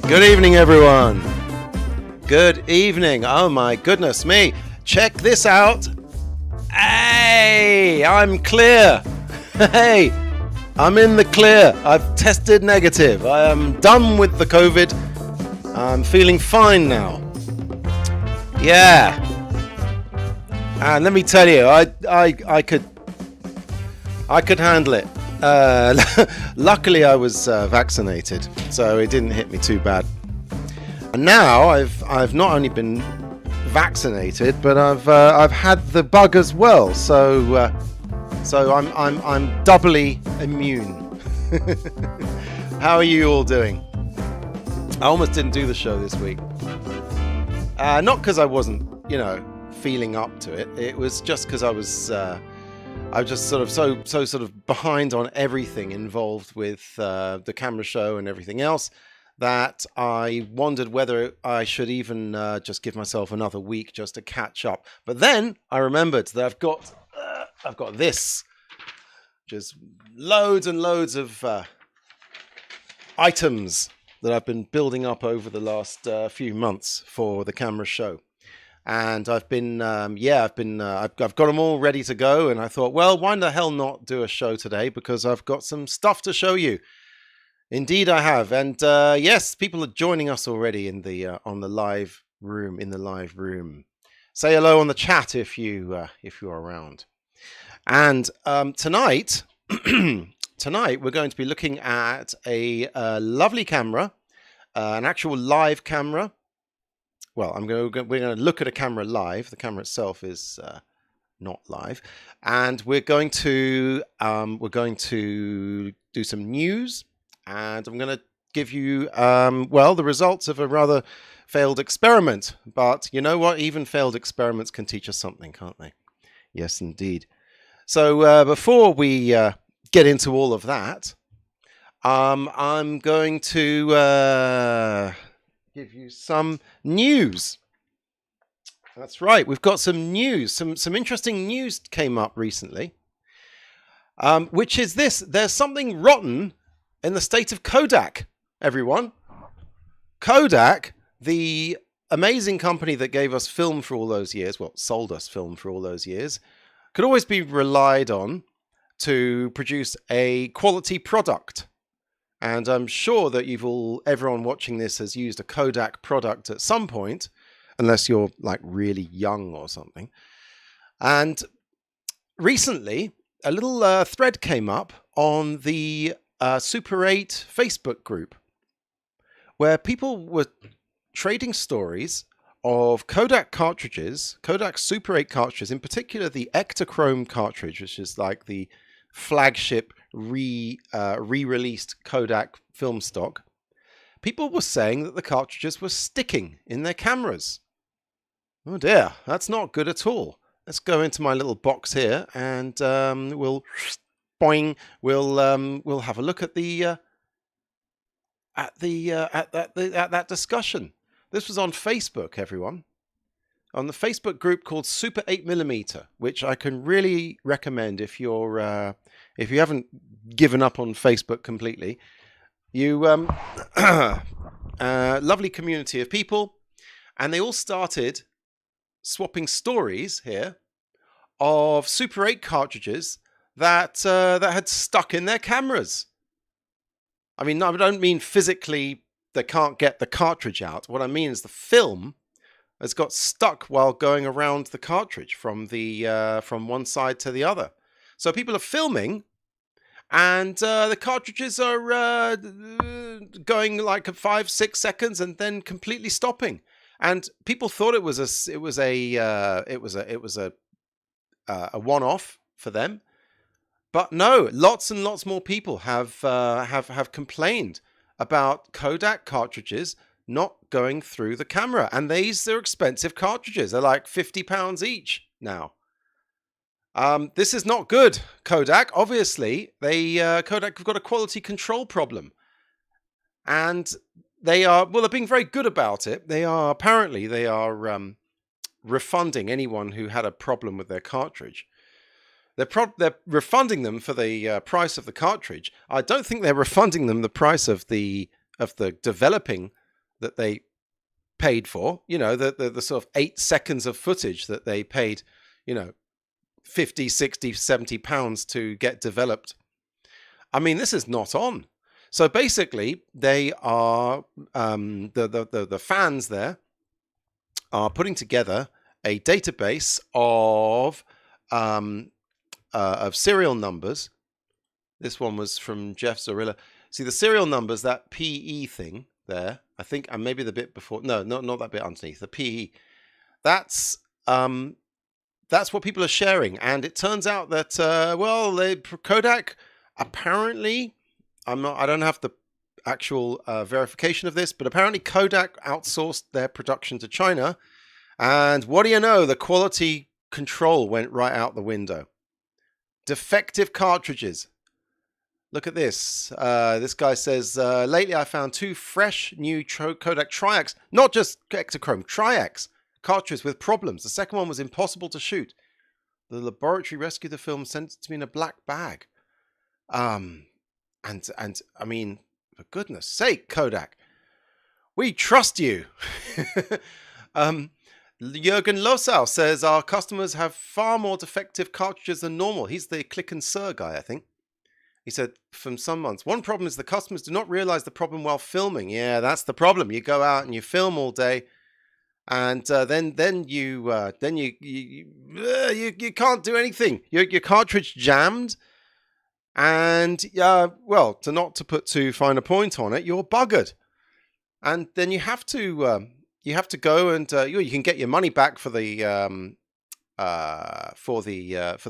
Good evening, everyone. Good evening. Oh my goodness me. Check this out. Hey, I'm clear. Hey, I'm in the clear. I've tested negative. I am done with the COVID. I'm feeling fine now. Yeah. And let me tell you, I could handle it. Luckily, I was vaccinated, so it didn't hit me too bad. And now I've not only been vaccinated, but I've had the bug as well. So I'm doubly immune. How are you all doing? I almost didn't do the show this week. Not because I wasn't, feeling up to it. It was just because I was just sort of so sort of behind on everything involved with the camera show and everything else that I wondered whether I should even just give myself another week just to catch up. But then I remembered that I've got this, just loads and loads of items that I've been building up over the last few months for the camera show. And I've got them all ready to go. And I thought, well, why the hell not do a show today? Because I've got some stuff to show you. Indeed, I have. And yes, people are joining us already in the on the live room. In the live room, say hello on the chat if you're around. And tonight, we're going to be looking at a lovely camera, an actual live camera. Well, we're going to look at a camera live. The camera itself is not live, and we're going to do some news, and I'm going to give you the results of a rather failed experiment. But you know what? Even failed experiments can teach us something, can't they? Yes, indeed. So before we get into all of that, I'm going to give you some news. That's right, we've got some news. Some interesting news came up recently, which is this: there's something rotten in the state of Kodak. Everyone, Kodak, the amazing company that gave us film for all those years, sold us film for all those years, could always be relied on to produce a quality product. And I'm sure that everyone watching this has used a Kodak product at some point, unless you're like really young or something. And recently, a little thread came up on the Super 8 Facebook group, where people were trading stories of Kodak cartridges, Kodak Super 8 cartridges, in particular the Ektachrome cartridge, which is like the flagship re-released Kodak film stock. People were saying that the cartridges were sticking in their cameras. Oh dear, that's not good at all. Let's go into my little box here, and we'll have a look at that discussion. This was on Facebook, everyone. On the Facebook group called Super 8mm, which I can really recommend if you haven't given up on Facebook completely. You lovely community of people, and they all started swapping stories here of Super 8 cartridges that had stuck in their cameras. I mean, I don't mean physically they can't get the cartridge out. What I mean is the film has got stuck while going around the cartridge from one side to the other. So people are filming, and the cartridges are going like 5-6 seconds and then completely stopping. And people thought it was a one-off for them, but no, lots and lots more people have complained about Kodak cartridges not going through the camera. And they're expensive cartridges. They're like £50 each now. This is not good, Kodak. Obviously, Kodak have got a quality control problem. And they're being very good about it. They are refunding anyone who had a problem with their cartridge. They're refunding them for the price of the cartridge. I don't think they're refunding them the price of the developing that they paid for, you know, the sort of 8 seconds of footage that they paid, you know, 50, 60, 70 pounds to get developed. I mean, this is not on. So basically, they are the fans there are putting together a database of serial numbers. This one was from Jeff Zorilla. See the serial numbers, that PE thing there. I think, and maybe the bit before. No, not that bit underneath. The PE. That's what people are sharing, and it turns out that Kodak apparently. I don't have the actual verification of this, but apparently Kodak outsourced their production to China, and what do you know? The quality control went right out the window. Defective cartridges. Look at this. This guy says, lately I found 2 fresh new Kodak Triax, not just Ektachrome, Triax cartridges with problems. The second one was impossible to shoot. The laboratory rescued the film, sent it to me in a black bag. And I mean, for goodness sake, Kodak, we trust you. Jürgen Losau says our customers have far more defective cartridges than normal. He's the Click and Sir guy, I think. He said, from some months. One problem is the customers do not realize the problem while filming. Yeah, that's the problem. You go out and you film all day, and then you can't do anything. Your cartridge jammed. And well, to put too fine a point on it, you're buggered, and then you have to go and you can get your money back for the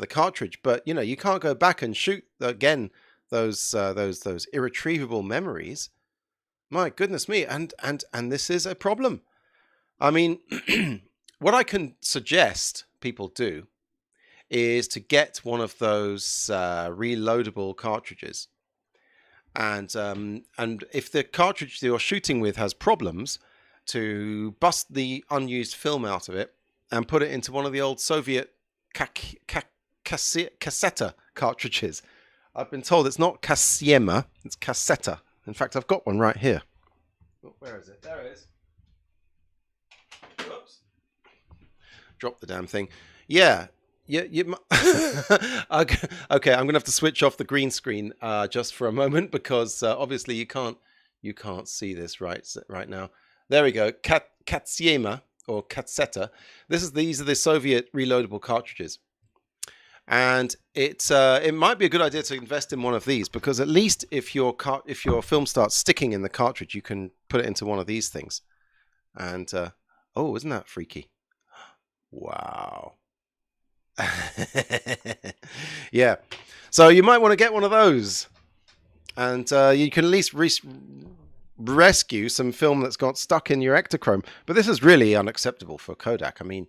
cartridge, but you know you can't go back and shoot again those irretrievable memories. My goodness me, and this is a problem. I mean, what I can suggest people do is to get one of those reloadable cartridges, and if the cartridge you're shooting with has problems, to bust the unused film out of it and put it into one of the old Soviet cassetta cartridges. I've been told it's not Cassiema, it's cassetta. In fact, I've got one right here. Oh, where is it? There it is. Whoops. Drop the damn thing. Yeah. Okay, I'm gonna have to switch off the green screen just for a moment, because obviously you can't see this right now. There we go. Catsiema or cassetta. These are the Soviet reloadable cartridges, and it might be a good idea to invest in one of these, because at least if your film starts sticking in the cartridge, you can put it into one of these things. And oh, isn't that freaky? Wow. Yeah, so you might want to get one of those, and you can at least rescue some film that's got stuck in your Ektachrome. But this is really unacceptable for Kodak. I mean,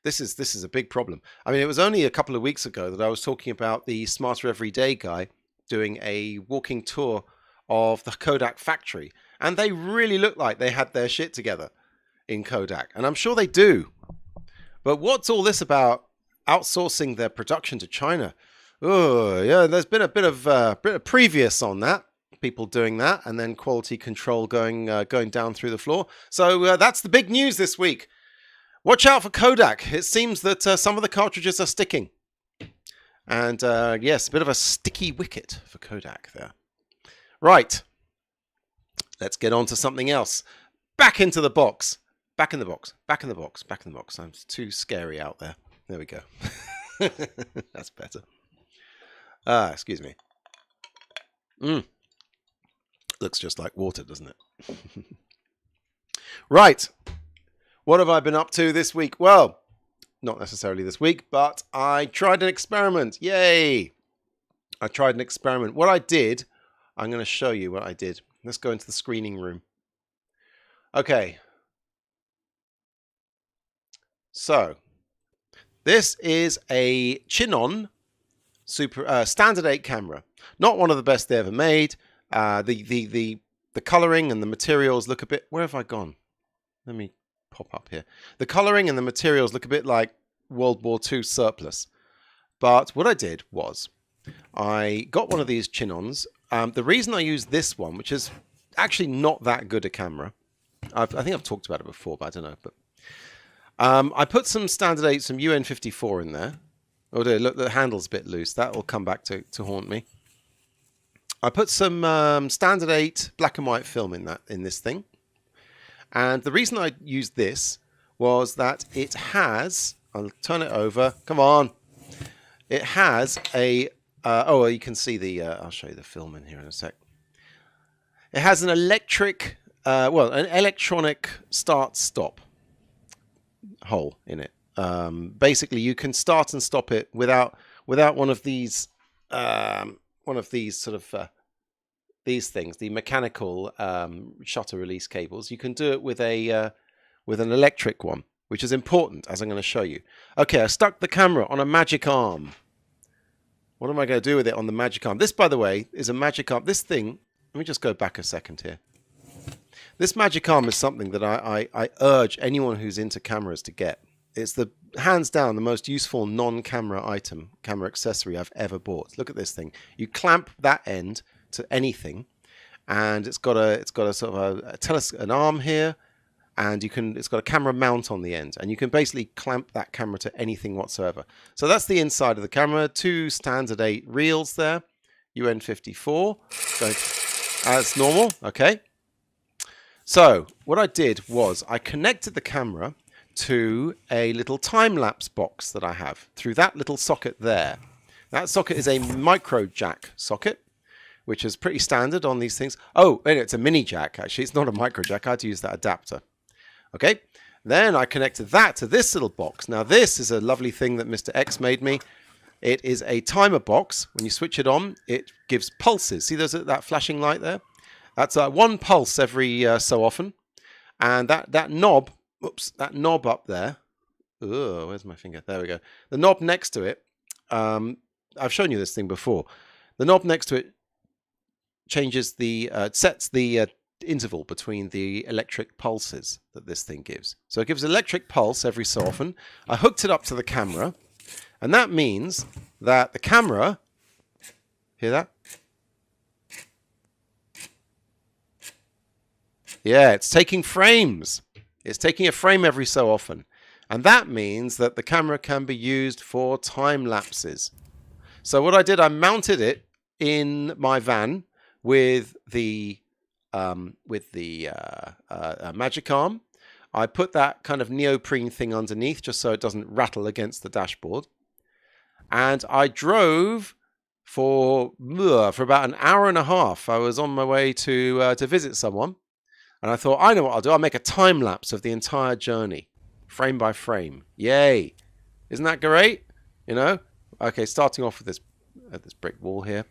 this is a big problem. I mean, it was only a couple of weeks ago that I was talking about the Smarter Everyday guy doing a walking tour of the Kodak factory, and they really looked like they had their shit together in Kodak, and I'm sure they do. But what's all this about outsourcing their production to China? Oh, yeah, there's been a bit of previous on that, people doing that, and then quality control going down through the floor. So that's the big news this week. Watch out for Kodak. It seems that some of the cartridges are sticking. And yes, a bit of a sticky wicket for Kodak there. Right. Let's get on to something else. Back into the box. Back in the box. Back in the box. Back in the box. I'm too scary out there. There we go. That's better. Excuse me. Looks just like water, doesn't it? Right. What have I been up to this week? Well, not necessarily this week, but I tried an experiment. Yay! I tried an experiment. What I did, I'm going to show you what I did. Let's go into the screening room. Okay. So, this is a Chinon standard 8 camera. Not one of the best they ever made. The coloring and the materials look a bit... Where have I gone? Let me pop up here. The coloring and the materials look a bit like World War II surplus. But what I did was I got one of these Chinons. The reason I used this one, which is actually not that good a camera, I think I've talked about it before, but I don't know. But I put some standard 8, some UN54 in there. Oh dear, look, the handle's a bit loose. That will come back to haunt me. I put some standard 8 black and white film in this thing. And the reason I used this was that it has, I'll turn it over, come on. It has a, oh, well, you can see the, I'll show you the film in here in a sec. It has an electric, well, an electronic start-stop hole in it. Basically, you can start and stop it without one of these sort of these things, the mechanical shutter release cables. You can do it with a with an electric one, which is important, as I'm going to show you. Okay, I stuck the camera on a magic arm. What am I going to do with it on the magic arm? This, by the way, is a magic arm. This thing, let me just go back a second here. This magic arm is something that I urge anyone who's into cameras to get. It's the hands down the most useful non-camera item, camera accessory I've ever bought. Look at this thing. You clamp that end to anything, and it's got a sort of an arm here, and it's got a camera mount on the end, and you can basically clamp that camera to anything whatsoever. So that's the inside of the camera. 2 standard 8 reels there, UN54, so as normal. Okay. So what I did was I connected the camera to a little time-lapse box that I have through that little socket there. That socket is a micro jack socket, which is pretty standard on these things. Oh, it's a mini jack, actually. It's not a micro jack. I had to use that adapter. Okay, then I connected that to this little box. Now, this is a lovely thing that Mr. X made me. It is a timer box. When you switch it on, it gives pulses. See that flashing light there? That's 1 pulse every so often. And that knob, oops, that knob up there. Oh, where's my finger? There we go. The knob next to it, I've shown you this thing before. The knob next to it changes sets the interval between the electric pulses that this thing gives. So it gives electric pulse every so often. I hooked it up to the camera, and that means that the camera, hear that? Yeah, it's taking frames. It's taking a frame every so often. And that means that the camera can be used for time lapses. So what I did, I mounted it in my van with the magic arm. I put that kind of neoprene thing underneath just so it doesn't rattle against the dashboard. And I drove for about an hour and a half. I was on my way to visit someone. And I thought, I know what I'll do. I'll make a time lapse of the entire journey, frame by frame. Yay! Isn't that great? You know? Okay, starting off with this brick wall here,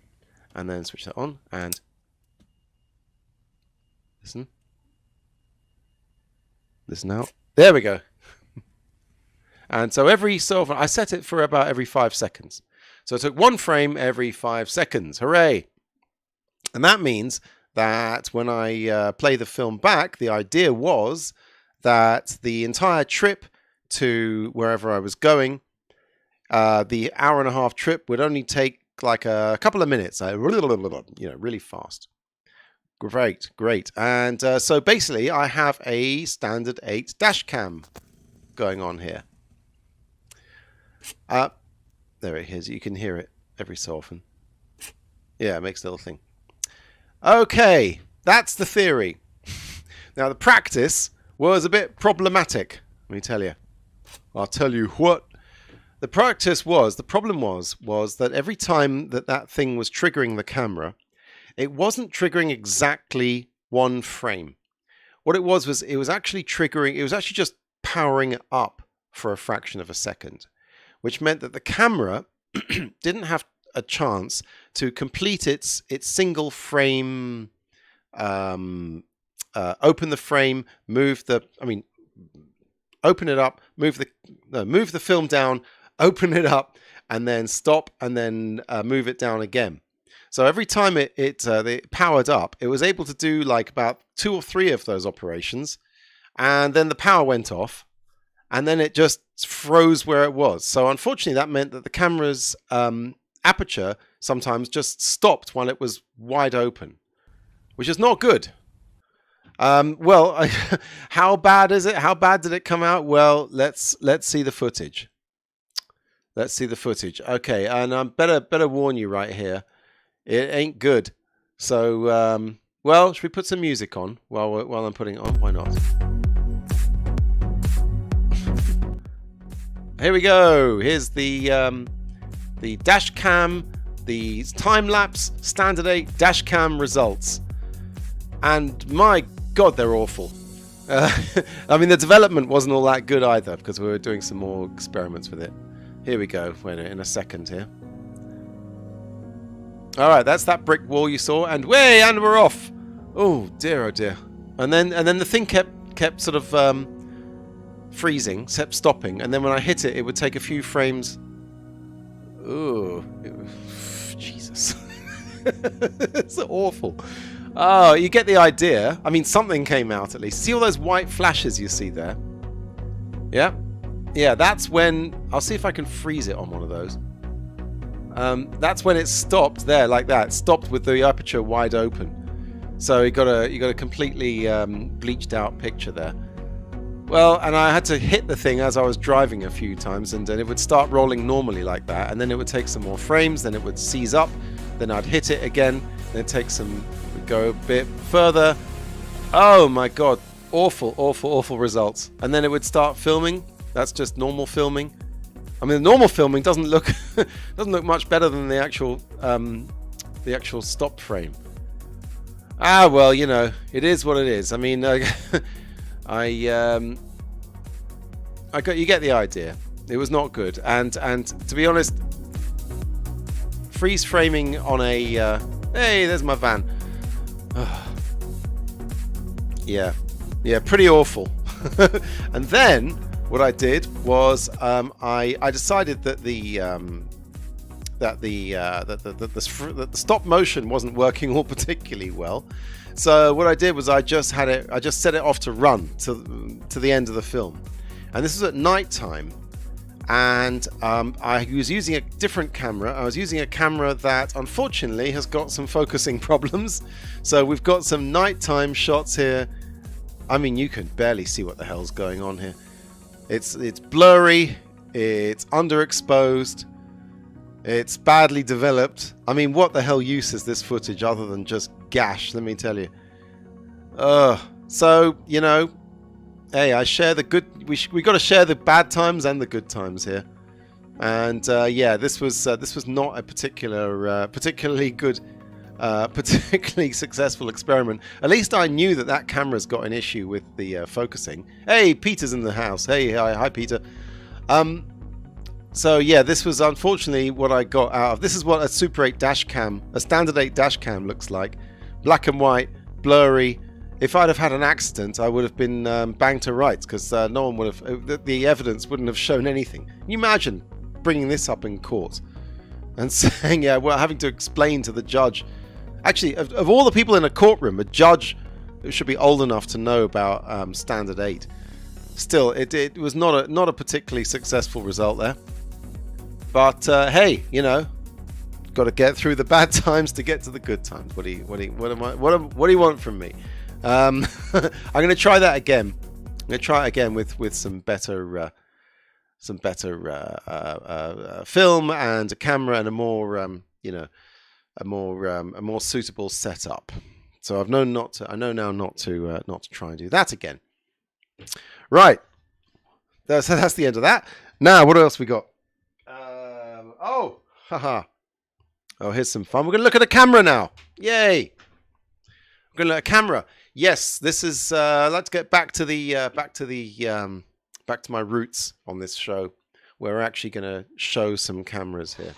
and then switch that on and listen. Listen out. There we go. And so every so often, I set it for about every 5 seconds. So I took 1 frame every 5 seconds. Hooray! And that means that when I play the film back, the idea was that the entire trip to wherever I was going, the hour and a half trip would only take like a couple of minutes, really fast. Great. And so basically, I have a standard 8 dash cam going on here. There it is. You can hear it every so often. Yeah, it makes a little thing. Okay, that's the theory. Now, the practice was a bit problematic, let me tell you. I'll tell you what. The problem was that every time that thing was triggering the camera, it wasn't triggering exactly 1 frame. What it was it was actually just powering it up for a fraction of a second, which meant that the camera didn't have a chance to complete its single frame, open the frame, open it up, move the film down, open it up, and then stop, and then move it down again. So every time it powered up, it was able to do like about 2 or 3 of those operations, and then the power went off, and then it just froze where it was. So unfortunately, that meant that the camera's aperture sometimes just stopped while it was wide open, which is not good. Well, how bad is it? How bad did it come out? Well, let's see the footage. Let's see the footage. Okay, and I better warn you right here. It ain't good. So, well, should we put some music on while I'm putting it on? Why not? Here we go. Here's the dash cam, the time-lapse standard 8 dash cam results. And my God, they're awful. I mean, the development wasn't all that good either because we were doing some more experiments with it. Here we go. Wait in a second here. All right, that's that brick wall you saw, and we're off. Oh dear, oh dear. And then the thing kept sort of freezing, kept stopping, and then when I hit it, it would take a few frames. Ooh, Jesus, it's awful. Oh, you get the idea. I mean, something came out at least. See all those white flashes you see there? Yeah, yeah. That's when I'll see if I can freeze it on one of those. That's when it stopped there, like that. It stopped with the aperture wide open. So you got a completely bleached out picture there. Well, and I had to hit the thing as I was driving a few times, and it would start rolling normally like that, and then it would take some more frames, then it would seize up, then I'd hit it again, then it takes some, would go a bit further. Oh my God, awful, awful, awful results. And then it would start filming. That's just normal filming. I mean, the normal filming doesn't look much better than the actual stop frame. Ah, well, you know, it is what it is. I mean, you get the idea. It was not good, and to be honest, freeze framing on a hey, there's my van. Yeah, pretty awful. And then what I did was I decided that the stop motion wasn't working all particularly well. So what I did was I just set it off to run to the end of the film, and this was at night time, and I was using a different camera. I was using a camera that unfortunately has got some focusing problems. So we've got some nighttime shots here. I mean, you can barely see what the hell's going on here. It's blurry, it's underexposed, it's badly developed. I mean, what the hell use is this footage other than just gash, let me tell you. So, you know, hey, I share the good, we got to share the bad times and the good times here. And yeah, this was not a particularly good, particularly successful experiment. At least I knew that camera's got an issue with the focusing. Hey, Peter's in the house. Hey, hi Peter. So yeah, this was unfortunately what I got out of. This is what a Super 8 dash cam, a standard 8 dash cam looks like. Black and white, blurry. If I'd have had an accident, I would have been banged to rights because no one would have. The evidence wouldn't have shown anything. Can you imagine bringing this up in court and saying, yeah, well, having to explain to the judge. Actually, of all the people in a courtroom, a judge should be old enough to know about standard 8. Still, it was not a particularly successful result there. But hey, you know, got to get through the bad times to get to the good times. What do you want from me? I'm going to try that again. I'm going to try it again with some better film and a camera and a more a more suitable setup. So I know now not to try and do that again. Right. So that's the end of that. Now, what else we got? Oh, here's some fun. We're going to look at a camera now. Yay! We're going to look at a camera. Yes, this is. Let's get back to my roots on this show. We're actually going to show some cameras here.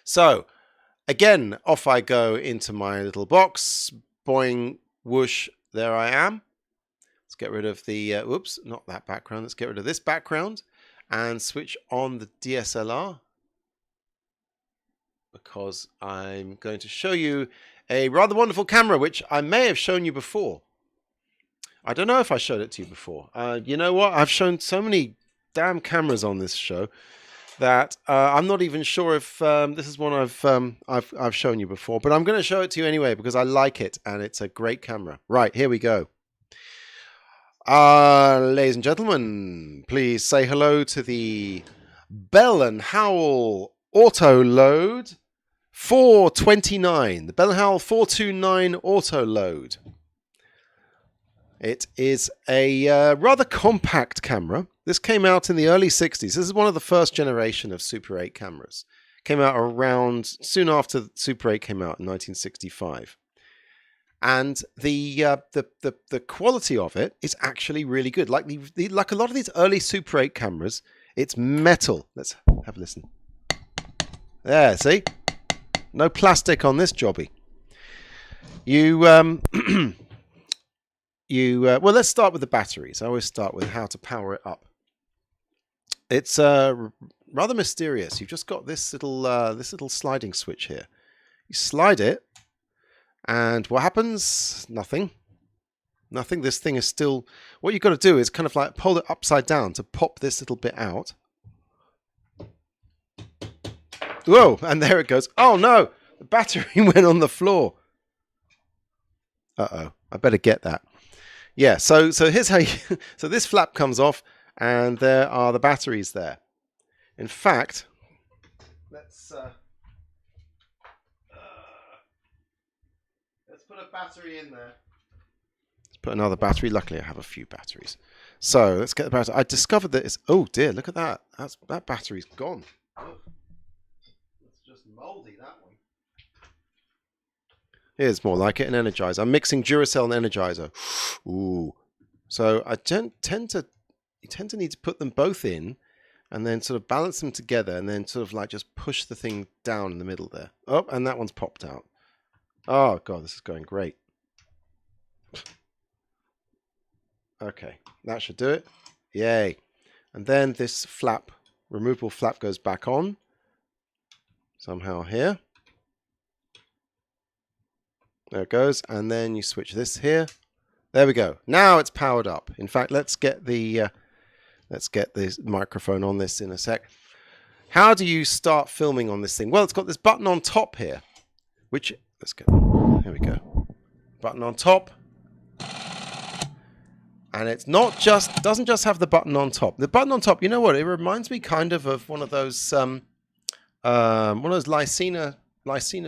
So, again, off I go into my little box. Boing, whoosh. There I am. Let's get rid of the. Oops, not that background. Let's get rid of this background. And switch on the DSLR because I'm going to show you a rather wonderful camera which I may have shown you before. I don't know if I showed it to you before. You know what? I've shown so many damn cameras on this show that I'm not even sure if this is one I've shown you before, but I'm going to show it to you anyway because I like it and it's a great camera. Right, here we go. Ladies and gentlemen, please say hello to the Bell and Howell Auto Load 429. The Bell and Howell 429 Auto Load. It is a rather compact camera. This came out in the early 60s. This is one of the first generation of Super 8 cameras. Came out around soon after Super 8 came out in 1965. And the quality of it is actually really good. Like like a lot of these early Super 8 cameras, it's metal. Let's have a listen. There, see? No plastic on this jobby. Well, let's start with the batteries. I always start with how to power it up. It's rather mysterious. You've just got this little sliding switch here. You slide it, and what happens? Nothing. Nothing. This thing is still... What you've got to do is kind of like pull it upside down to pop this little bit out. Whoa! And there it goes. Oh no! The battery went on the floor. Uh-oh. I better get that. Yeah, so here's how you... So this flap comes off, and there are the batteries there. In fact, let's put a battery in there. Let's put another battery. Luckily, I have a few batteries. So let's get the battery. I discovered that it's... Oh dear, look at that. That battery's gone. Oh, it's just moldy, that one. Here's more like it, an energizer. I'm mixing Duracell and Energizer. Ooh. So I tend to need to put them both in and then sort of balance them together and then sort of like just push the thing down in the middle there. Oh, and that one's popped out. Oh, God, this is going great. Okay, that should do it. Yay. And then this flap, removable flap, goes back on. Somehow here. There it goes. And then you switch this here. There we go. Now it's powered up. In fact, let's get this microphone on this in a sec. How do you start filming on this thing? Well, it's got this button on top here, which... Let's go. There we go. Button on top. And it's not just... doesn't just have the button on top. The button on top, you know what? It reminds me kind of one of those Lycina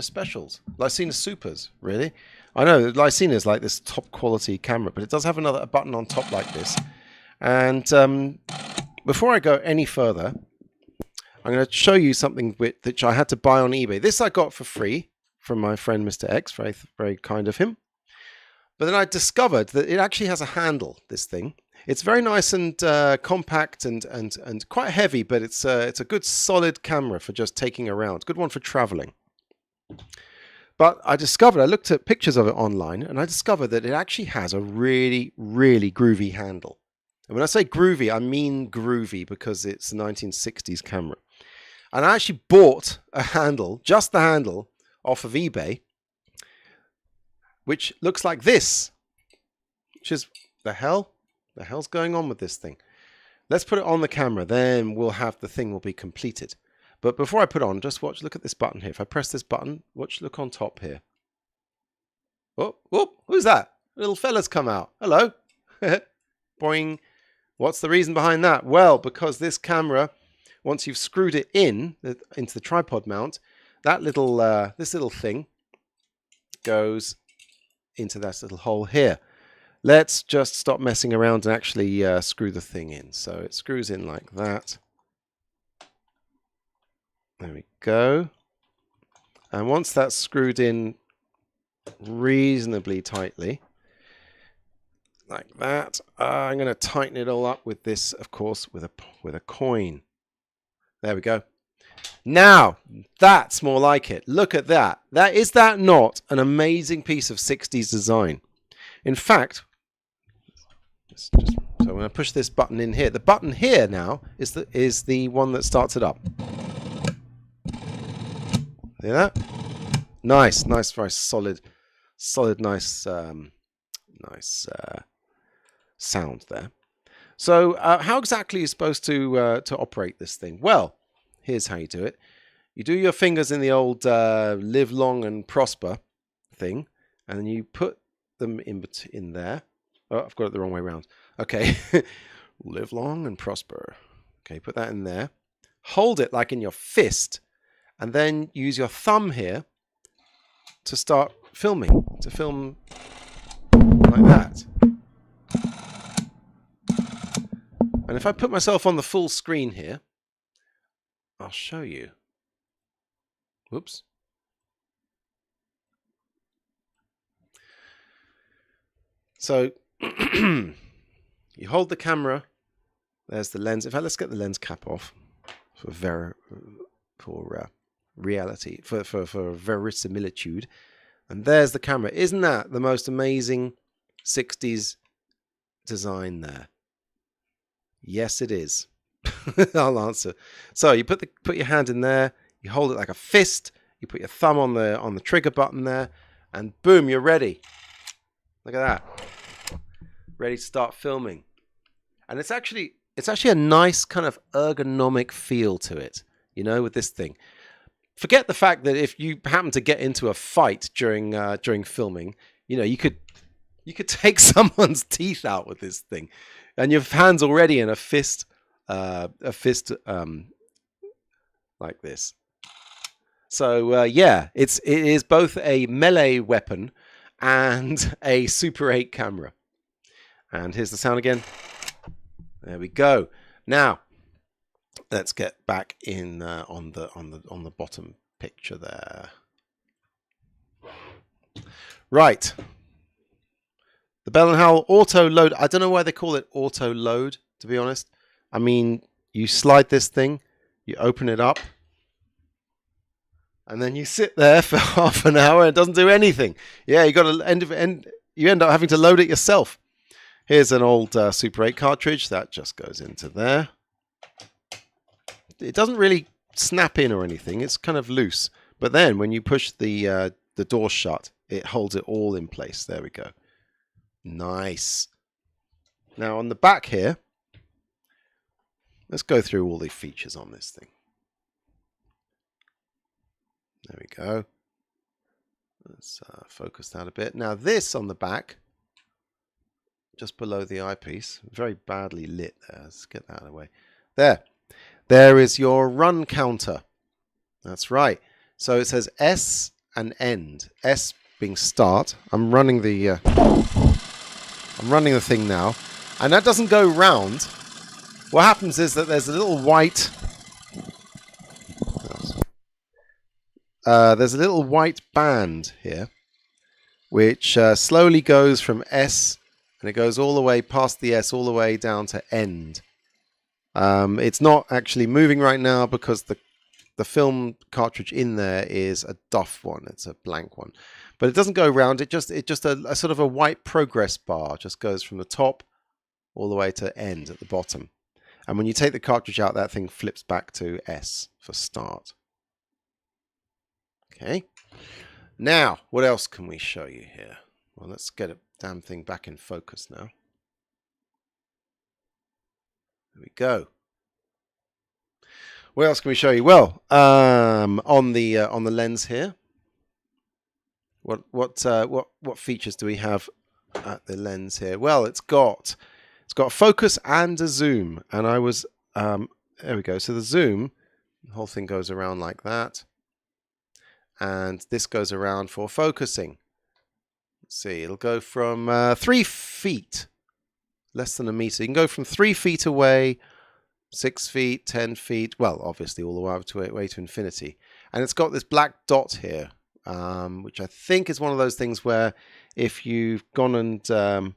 specials, Lycina Supers, really. I know Lycina is like this top quality camera, but it does have a button on top like this. And before I go any further, I'm going to show you something which I had to buy on eBay. This I got for free from my friend Mr. X, very, very kind of him. But then I discovered that it actually has a handle, this thing. It's very nice and compact and quite heavy, but it's a good solid camera for just taking around. Good one for traveling. But I looked at pictures of it online, and I discovered that it actually has a really, really groovy handle. And when I say groovy, I mean groovy because it's a 1960s camera. And I actually bought a handle, just the handle, off of eBay, which looks like this. Which is, the hell's going on with this thing? Let's put it on the camera, then the thing will be completed. But before I put it on, just watch, look at this button here. If I press this button, look on top here. Oh, who's that? Little fella's come out. Hello. Boing. What's the reason behind that? Well, because this camera, once you've screwed it into the tripod mount, that this little thing goes into that little hole here. Let's just stop messing around and actually screw the thing in. So it screws in like that. There we go. And once that's screwed in reasonably tightly, like that, I'm going to tighten it all up with this, of course, with a coin. There we go. Now, that's more like it. Look at that. Is that not an amazing piece of 60s design? In fact, so I'm going to push this button in here. The button here now is the one that starts it up. See that? Nice, very solid, nice, nice sound there. So, how exactly are you supposed to operate this thing? Well, Here's how you do it. You do your fingers in the old live long and prosper thing, and then you put them in there. Oh, I've got it the wrong way around. Okay. Live long and prosper. Okay, put that in there. Hold it like in your fist, and then use your thumb here to start filming. To film like that. And if I put myself on the full screen here, I'll show you. Whoops. So you hold the camera. There's the lens. In fact, let's get the lens cap off for reality, for verisimilitude. And there's the camera. Isn't that the most amazing 60s design there? Yes, it is. I'll answer. So you put your hand in there. You hold it like a fist. You put your thumb on the trigger button there, and boom, you're ready. Look at that. Ready to start filming. And it's actually a nice kind of ergonomic feel to it, you know, with this thing. Forget the fact that if you happen to get into a fight during filming, you know, you could take someone's teeth out with this thing, and your hand's already in a fist like this. So yeah, it is both a melee weapon and a Super 8 camera. And here's the sound again. There we go. Now let's get back in on the bottom picture there. Right. The Bell and Howell auto load. I don't know why they call it auto load, to be honest. I mean, you slide this thing, you open it up, and then you sit there for half an hour and it doesn't do anything. Yeah, you got to you end up having to load it yourself. Here's an old Super 8 cartridge that just goes into there. It doesn't really snap in or anything. It's kind of loose. But then when you push the door shut, it holds it all in place. There we go. Nice. Now on the back here, let's go through all the features on this thing. There we go. Let's focus that a bit. Now this on the back, just below the eyepiece, very badly lit there. Let's get that out of the way. There is your run counter. That's right. So it says S and end. S being start. I'm running the thing now, and that doesn't go round. What happens is that there's a little white band here, which slowly goes from S, and it goes all the way past the S, all the way down to end. It's not actually moving right now because the film cartridge in there is a doff one. It's a blank one, but it doesn't go round. It just a sort of a white progress bar just goes from the top all the way to end at the bottom. And when you take the cartridge out, that thing flips back to S for start. Okay. Now, what else can we show you here? Well, let's get a damn thing back in focus now. There we go. What else can we show you? Well, on the lens here, what features do we have at the lens here? Well, it's got a focus and a zoom, and I was there we go. So the zoom, the whole thing goes around like that, and this goes around for focusing. Let's see, it'll go from 3 feet, less than a meter. You can go from 3 feet away, 6 feet, 10 feet, well, obviously all the way up to infinity. And it's got this black dot here, which I think is one of those things where if you've gone and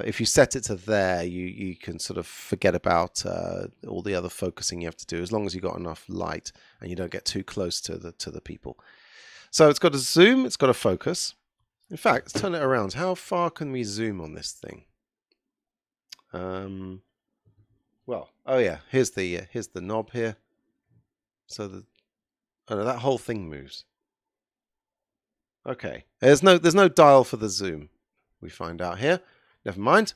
if you set it to there, you can sort of forget about all the other focusing you have to do, as long as you've got enough light and you don't get too close to the people. So it's got a zoom, it's got a focus. In fact, let's turn it around. How far can we zoom on this thing? Well, oh yeah, here's the knob here. So that whole thing moves. Okay, there's no dial for the zoom. We find out here. Never mind.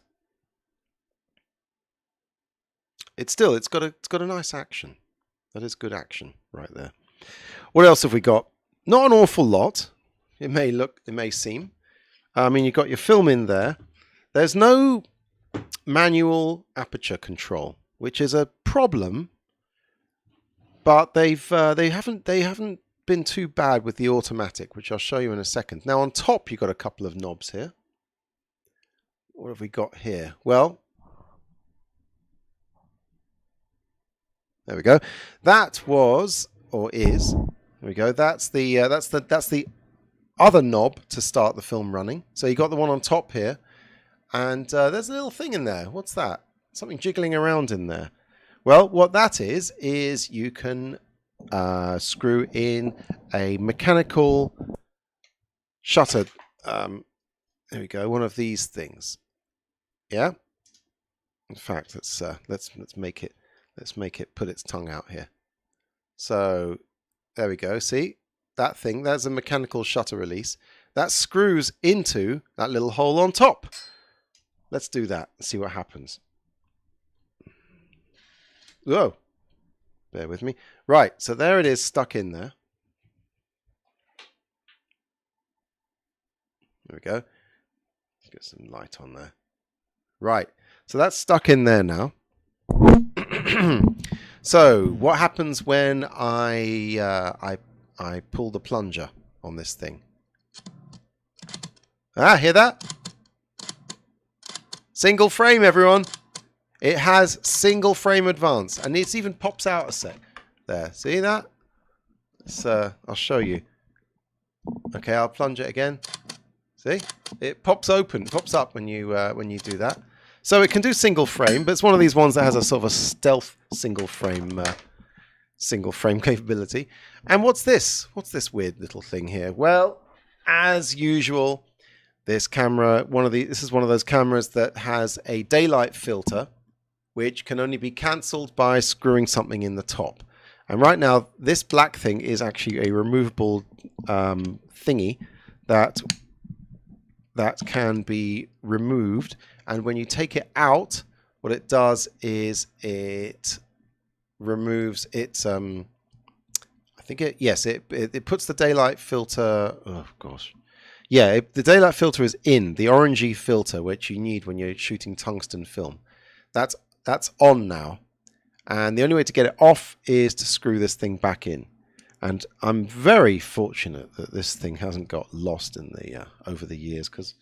It's got a nice action. That is good action right there. What else have we got? Not an awful lot. It may seem. I mean, you've got your film in there. There's no manual aperture control, which is a problem. But they haven't been too bad with the automatic, which I'll show you in a second. Now on top, you've got a couple of knobs here. What have we got here? Well, there we go. That was or is. There we go. That's the other knob to start the film running. So you got the one on top here, and there's a little thing in there. What's that? Something jiggling around in there. Well, what that is you can screw in a mechanical shutter. There we go. One of these things. Yeah. In fact, let's make it put its tongue out here. So there we go. See that thing? That's a mechanical shutter release that screws into that little hole on top. Let's do that and see what happens. Whoa, bear with me. Right, so there it is stuck in there. There we go. Let's get some light on there. Right, so that's stuck in there now. So what happens when I pull the plunger on this thing? Ah, hear that? Single frame, everyone. It has single frame advance, and it even pops out a sec. There, see that? I'll show you. Okay, I'll plunge it again. See? It pops open, pops up when you do that. So it can do single frame, but it's one of these ones that has a sort of a stealth single frame capability. And what's this? What's this weird little thing here? Well, as usual, this camera, this is one of those cameras that has a daylight filter, which can only be cancelled by screwing something in the top. And right now, this black thing is actually a removable thingy that can be removed. And when you take it out, what it does is it removes its it puts the daylight filter. Oh gosh, yeah, the daylight filter is in the orangey filter, which you need when you're shooting tungsten film. That's on now, and the only way to get it off is to screw this thing back in. And I'm very fortunate that this thing hasn't got lost in the over the years, because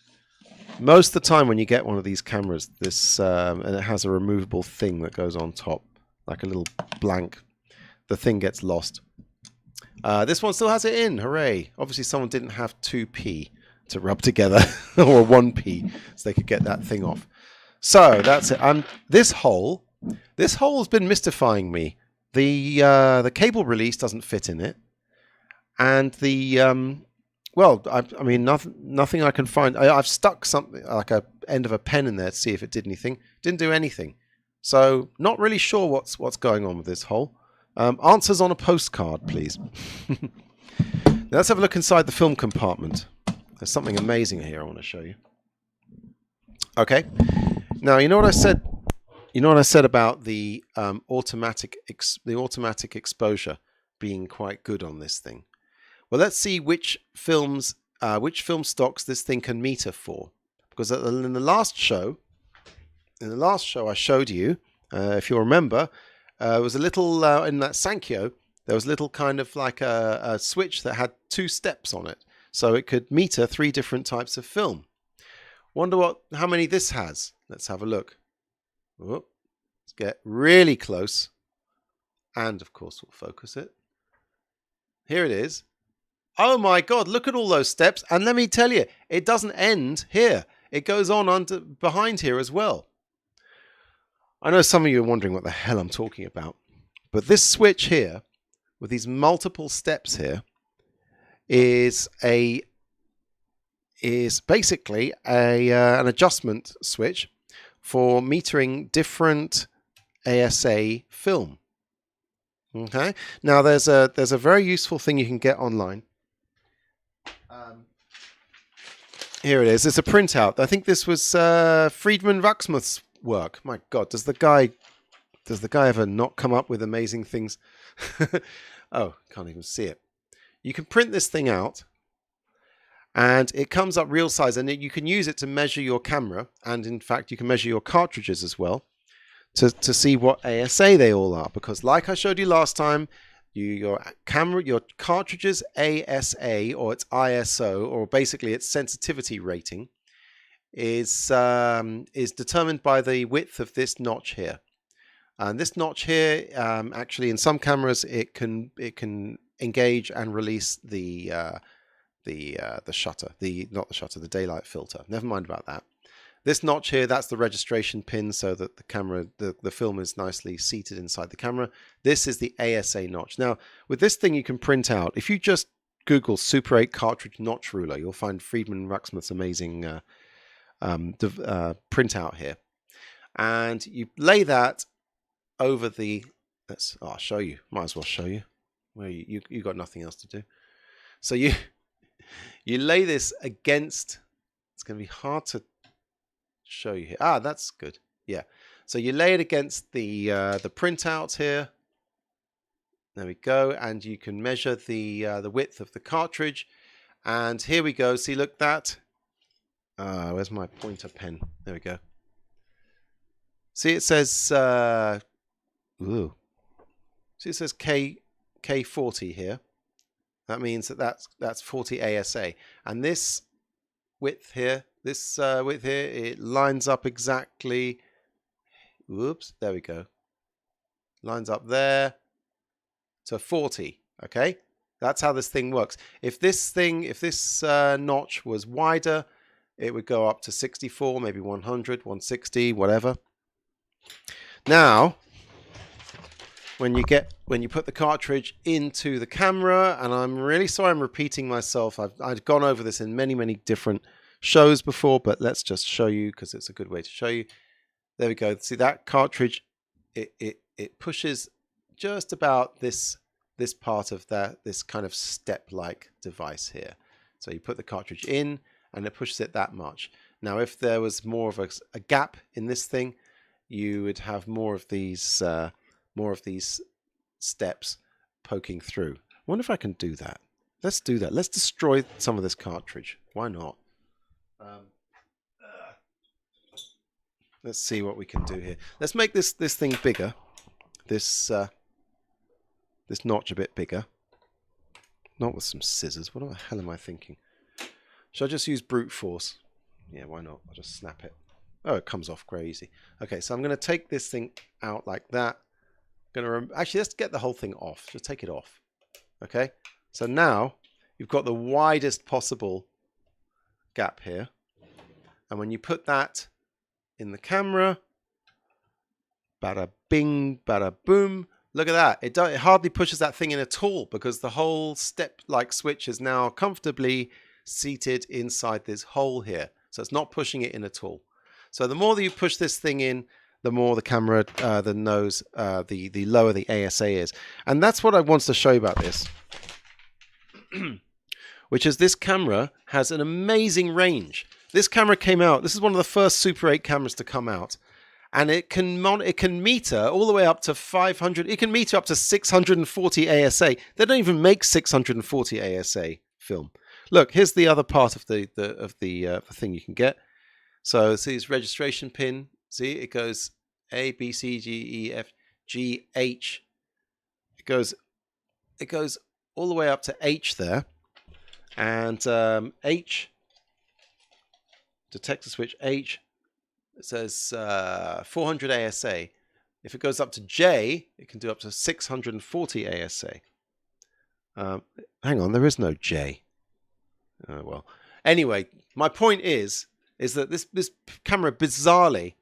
most of the time when you get one of these cameras, and it has a removable thing that goes on top, like a little blank, the thing gets lost. This one still has it in, hooray! Obviously someone didn't have 2p to rub together, or 1p, so they could get that thing off. So that's it. This hole has been mystifying me. The cable release doesn't fit in it, and the well, I mean, nothing I can find. I've stuck something like a end of a pen in there to see if it did anything. Didn't do anything. So not really sure what's going on with this hole. Answers on a postcard, please. Now let's have a look inside the film compartment. There's something amazing here I want to show you. Okay. Now you know what I said. You know what I said about the automatic exposure being quite good on this thing. Well, let's see which film stocks this thing can meter for. Because in the last show I showed you, if you remember, there was a little in that Sankyo. There was a little kind of like a switch that had 2 steps on it, so it could meter 3 different types of film. Wonder how many this has. Let's have a look. Whoop. Let's get really close, and of course we'll focus it. Here it is. Oh my God, look at all those steps. And let me tell you, it doesn't end here. It goes on behind here as well. I know some of you are wondering what the hell I'm talking about. But this switch here, with these multiple steps here, is basically an adjustment switch for metering different ASA film. Okay. Now there's a very useful thing you can get online. Here it is. It's a printout. I think this was Friedman Wachsmuth's work. My God, does the guy Does the guy ever not come up with amazing things? Oh, can't even see it. You can print this thing out, and it comes up real size, and you can use it to measure your camera, and in fact you can measure your cartridges as well to see what ASA they all are, because like I showed you last time, your cartridge's ASA, or its ISO, or basically its sensitivity rating, is determined by the width of this notch here. And this notch here, actually, in some cameras, it can engage and release the shutter, the daylight filter. Never mind about that. This notch here, that's the registration pin, so that the camera, the film is nicely seated inside the camera. This is the ASA notch. Now, with this thing, you can print out. If you just Google Super 8 cartridge notch ruler, you'll find Friedman Ruxmuth's amazing printout here, and you lay that over the. I'll show you. Might as well show you. Where you got nothing else to do, so you lay this against. It's going to be hard to show you here. Ah, that's good. Yeah. So you lay it against the printout here. There we go, and you can measure the width of the cartridge. And here we go. See, look that. Where's my pointer pen? There we go. See, it says. See, it says K40 here. That means that's 40 ASA, and this width here. It lines up exactly. Whoops, there we go. Lines up there to 40. Okay, that's how this thing works. If this notch was wider, it would go up to 64, maybe 100, 160, whatever. Now, when you put the cartridge into the camera, and I'm really sorry I'm repeating myself. I've gone over this in many different shows before, but let's just show you because it's a good way to show you. There we go. See that cartridge? It pushes just about this part of this kind of step-like device here. So you put the cartridge in, and it pushes it that much. Now, if there was more of a gap in this thing, you would have more of these steps poking through. I wonder if I can do that. Let's do that. Let's destroy some of this cartridge. Why not? Let's see what we can do here. Let's make this thing bigger. This notch a bit bigger. Not with some scissors. What the hell am I thinking? Should I just use brute force? Yeah, why not? I'll just snap it. Oh, it comes off quite easy. Okay, so I'm going to take this thing out like that. Actually, let's get the whole thing off. Just take it off. Okay, so now you've got the widest possible gap here. And when you put that in the camera, bada bing, bada boom. Look at that. It hardly pushes that thing in at all because the whole step-like switch is now comfortably seated inside this hole here. So it's not pushing it in at all. So the more that you push this thing in, the more the camera, the lower the ASA is. And that's what I want to show you about this. Which is this camera has an amazing range. This camera came out, this is one of the first Super 8 cameras to come out. And it can meter all the way up to 500, it can meter up to 640 ASA. They don't even make 640 ASA film. Look, here's the other part of the thing you can get. So see this registration pin. See, it goes A, B, C, G, E, F, G, H. It goes all the way up to H there. And H, detector switch H, it says 400 ASA. If it goes up to J, it can do up to 640 ASA. Hang on, there is no J. Oh, well. Anyway, my point is that this camera, bizarrely,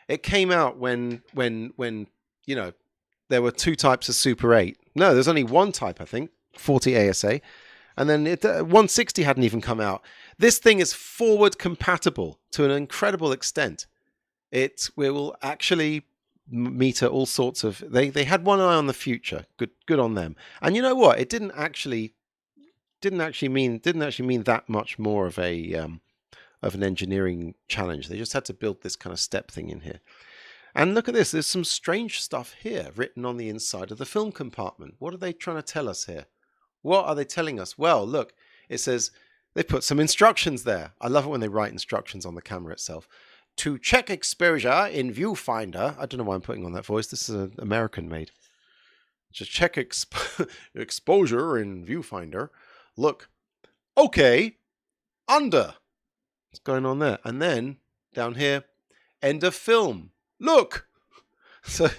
it came out when you know, there were two types of Super 8. No, there's only one type, I think, 40 ASA. And then 160 hadn't even come out. This thing is forward compatible to an incredible extent. It will actually meter all sorts of. They had one eye on the future. Good on them. And you know what? It didn't actually mean that much more of an engineering challenge. They just had to build this kind of step thing in here. And look at this. There's some strange stuff here written on the inside of the film compartment. What are they trying to tell us here? What are they telling us? Well, look, it says they put some instructions there. I love it when they write instructions on the camera itself. To check exposure in viewfinder. I don't know why I'm putting on that voice. This is an American made. To check exposure in viewfinder. Look. Okay. Under. What's going on there? And then down here, end of film. Look. So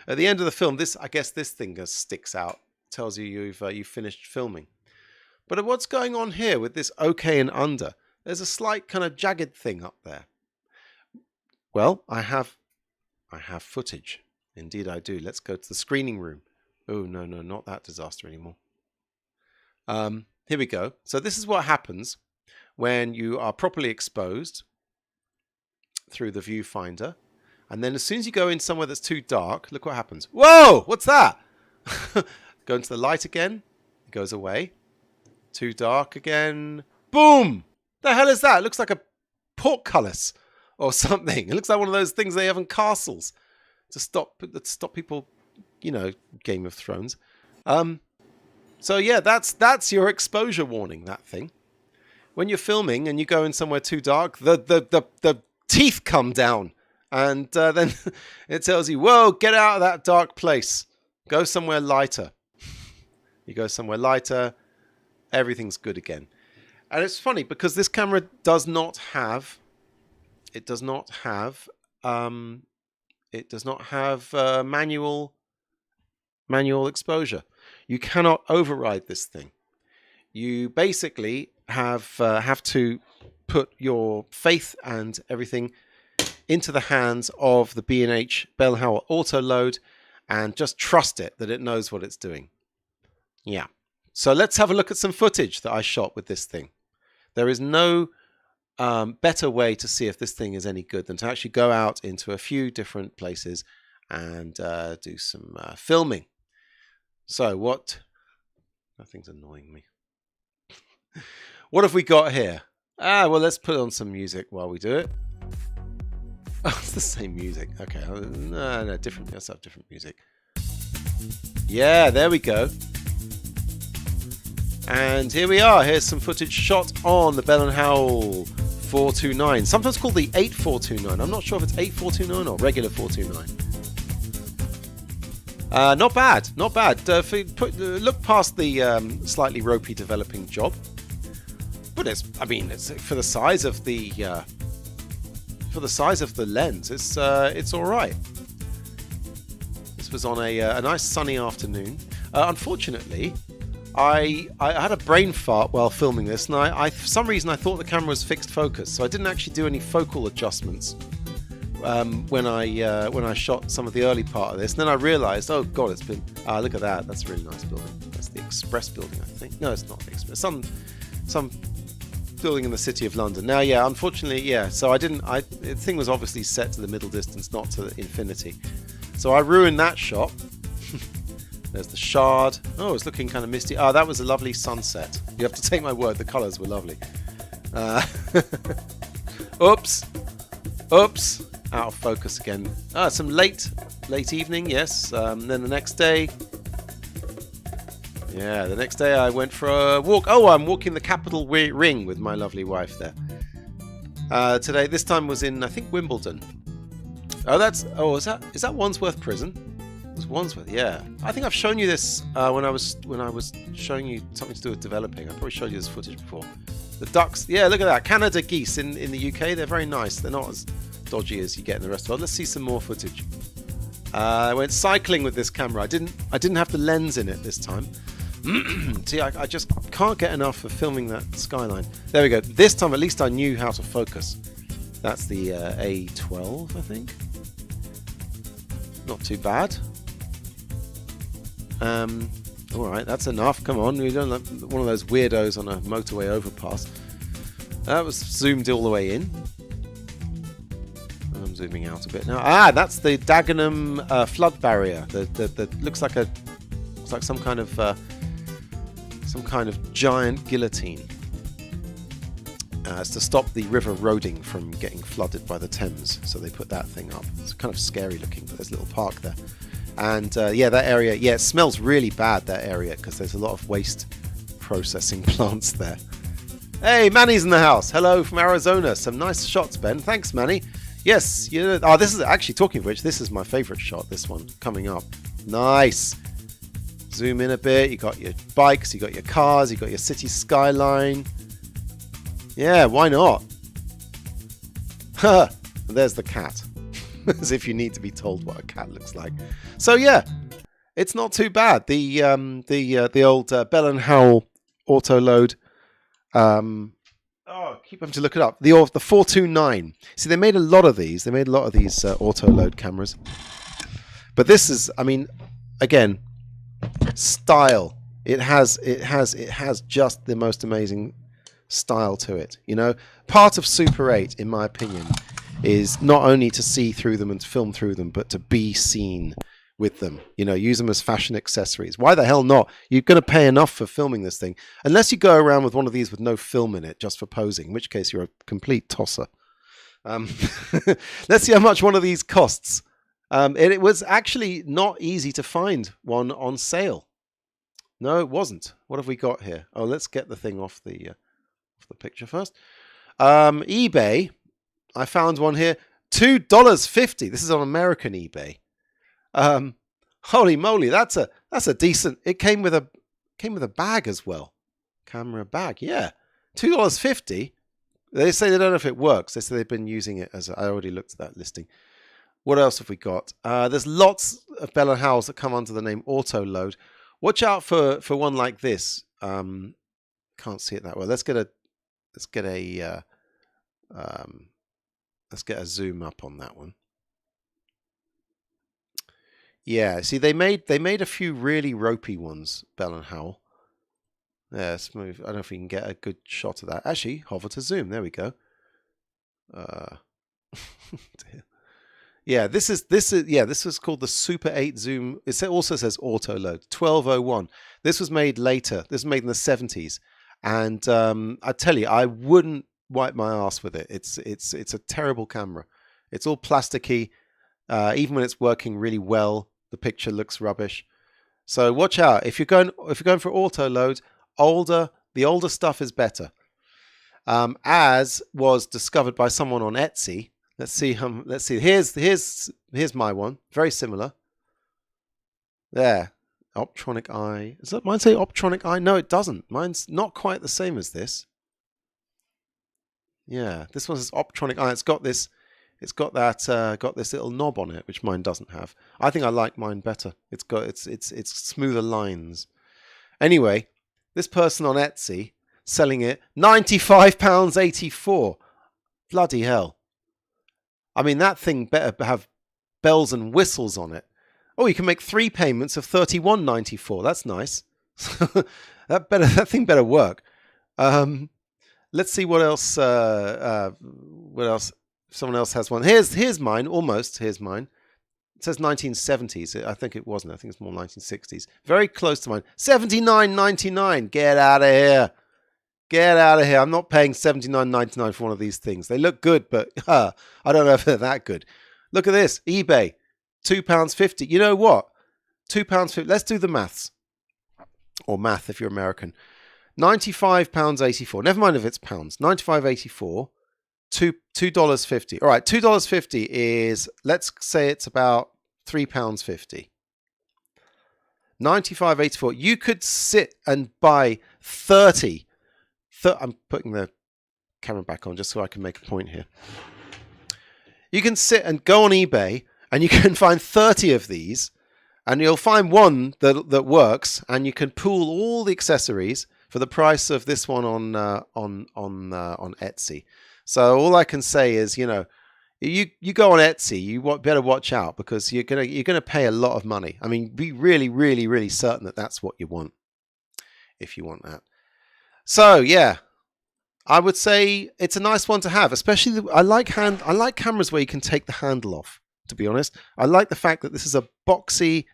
at the end of the film, I guess this thing sticks out. Tells you you've finished filming. But what's going on here with this okay and under? There's a slight kind of jagged thing up there. Well, I have footage. Indeed I do. Let's go to the screening room. Oh, no, not that disaster anymore. Here we go. So this is what happens when you are properly exposed through the viewfinder. And then as soon as you go in somewhere that's too dark, look what happens. Whoa! What's that? Go into the light again. It goes away. Too dark again. Boom! The hell is that? It looks like a portcullis or something. It looks like one of those things they have in castles to stop people, you know, Game of Thrones. So yeah, that's your exposure warning, that thing. When you're filming and you go in somewhere too dark, the teeth come down. And then it tells you, whoa, get out of that dark place. Go somewhere lighter. You go somewhere lighter, everything's good again. And it's funny because this camera does not have manual exposure. You cannot override this thing. You basically have to put your faith and everything into the hands of the B&H Bell and Howell auto load and just trust it that it knows what it's doing. Yeah. So let's have a look at some footage that I shot with this thing. There is no better way to see if this thing is any good than to actually go out into a few different places and do some filming. So what? Nothing's annoying me. What have we got here? Well, let's put on some music while we do it. Oh, it's the same music. Okay, no, different. Let's have different music. Yeah, there we go. And here we are. Here's some footage shot on the Bell and Howell 429, sometimes called the 8429. I'm not sure if it's 8429 or regular 429. Not bad, not bad. Look past the slightly ropey developing job, but it's for the size of the lens, it's all right. This was on a nice sunny afternoon. Unfortunately, I had a brain fart while filming this, and I for some reason I thought the camera was fixed focus, so I didn't actually do any focal adjustments when I shot some of the early part of this. And then I realised, oh god, it's been look at that. That's a really nice building. That's the Express building, I think. No, it's not the Express. Some building in the City of London. Now, yeah, unfortunately, yeah. So the thing was obviously set to the middle distance, not to infinity. So I ruined that shot. There's the Shard. Oh, it's looking kind of misty. Oh, that was a lovely sunset. You have to take my word, the colours were lovely. Oops. Out of focus again. Some late evening, yes. Then the next day. Yeah, the next day I went for a walk. Oh, I'm walking the Capitol Ring with my lovely wife there. Today, this time was in, I think, Wimbledon. Is that Wandsworth Prison? It was Wandsworth, yeah. I think I've shown you this when I was showing you something to do with developing. I probably showed you this footage before. The ducks, yeah, look at that. Canada geese in the UK, they're very nice. They're not as dodgy as you get in the rest of the world. Let's see some more footage. I went cycling with this camera. I didn't have the lens in it this time. See, I just can't get enough of filming that skyline. There we go. This time at least I knew how to focus. That's the A12, I think. Not too bad. Alright, that's enough. Come on, we don't like one of those weirdos on a motorway overpass. That was zoomed all the way in. I'm zooming out a bit now. That's the Dagenham flood barrier. That looks like some kind of giant guillotine. It's to stop the river Roding from getting flooded by the Thames. So they put that thing up. It's kind of scary looking, but there's a little park there. And yeah, that area, yeah, it smells really bad, that area, because there's a lot of waste processing plants there. Hey, Manny's in the house. Hello from Arizona. Some nice shots, Ben. Thanks, Manny. Yes, you know, this is actually, talking of which, this is my favorite shot, this one, coming up. Nice. Zoom in a bit. You got your bikes, you got your cars, you got your city skyline. Yeah, why not? There's the cat. As if you need to be told what a cat looks like. So yeah, it's not too bad. The old Bell and Howell auto load. Keep having to look it up. The 429. See, they made a lot of these. They made a lot of these auto load cameras. But this is, I mean, again, style. It has just the most amazing style to it. You know, part of Super 8, in my opinion, is not only to see through them and to film through them, but to be seen with them. You know, use them as fashion accessories. Why the hell not? You're going to pay enough for filming this thing, unless you go around with one of these with no film in it, just for posing, in which case you're a complete tosser. Let's see how much one of these costs. It was actually not easy to find one on sale. No, it wasn't. What have we got here? Oh, let's get the thing off the picture first. eBay. I found one here. $2.50. This is on American eBay. Holy moly, that's a decent. It came with a bag as well. Camera bag, yeah. $2.50. They say they don't know if it works. They say they've been using it as I already looked at that listing. What else have we got? There's lots of Bell and Howells that come under the name Auto Load. Watch out for one like this. Can't see it that well. Let's get a zoom up on that one. Yeah, see, they made a few really ropey ones, Bell and Howell. Yeah, smooth. I don't know if we can get a good shot of that. Actually, hover to zoom. There we go. Yeah, this was called the Super 8 Zoom. It also says Auto Load 1201. This was made later. This was made in the 70s, and I tell you, I wouldn't wipe my ass with it. It's a terrible camera. It's all plasticky. Even when it's working really well, the picture looks rubbish. So watch out if you're going for auto load. The older stuff is better. As was discovered by someone on Etsy. Let's see. Here's my one. Very similar. There, Optronic Eye. Does that mine say Optronic Eye? No, it doesn't. Mine's not quite the same as this. Yeah, this one says Optronic Eye. It's got this little knob on it, which mine doesn't have. I think I like mine better. It's got smoother lines. Anyway, this person on Etsy selling it £95.84. Bloody hell! I mean, that thing better have bells and whistles on it. Oh, you can make 3 payments of £31.94. That's nice. that thing better work. Let's see what else. What else? Someone else has one. Here's mine. Almost. Here's mine. It says 1970s. I think it wasn't. I think it's more 1960s. Very close to mine. $79.99. Get out of here. Get out of here. I'm not paying $79.99 for one of these things. They look good, but I don't know if they're that good. Look at this. eBay. £2.50. You know what? £2.50. Let's do the maths. Or math if you're American. £95.84. Never mind if it's pounds. $95.84. $2.50. All right, $2.50 is, let's say it's about £3.50. $95.84. You could sit and buy 30. I'm putting the camera back on just so I can make a point here. You can sit and go on eBay and you can find 30 of these, and you'll find one that works, and you can pool all the accessories for the price of this one on Etsy. So all I can say is, you know, you go on Etsy, you better watch out, because you're gonna pay a lot of money. I mean, be really, really, really certain that that's what you want, if you want that. So yeah, I would say it's a nice one to have. Especially, I like cameras where you can take the handle off. To be honest, I like the fact that this is a boxy,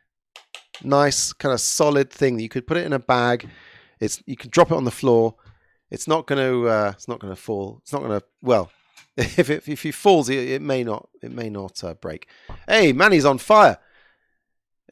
nice kind of solid thing that you could put it in a bag. You can drop it on the floor. It's not going to. It's not going to fall. It's not going to. Well, if it falls, it may not. It may not break. Hey, Manny's on fire.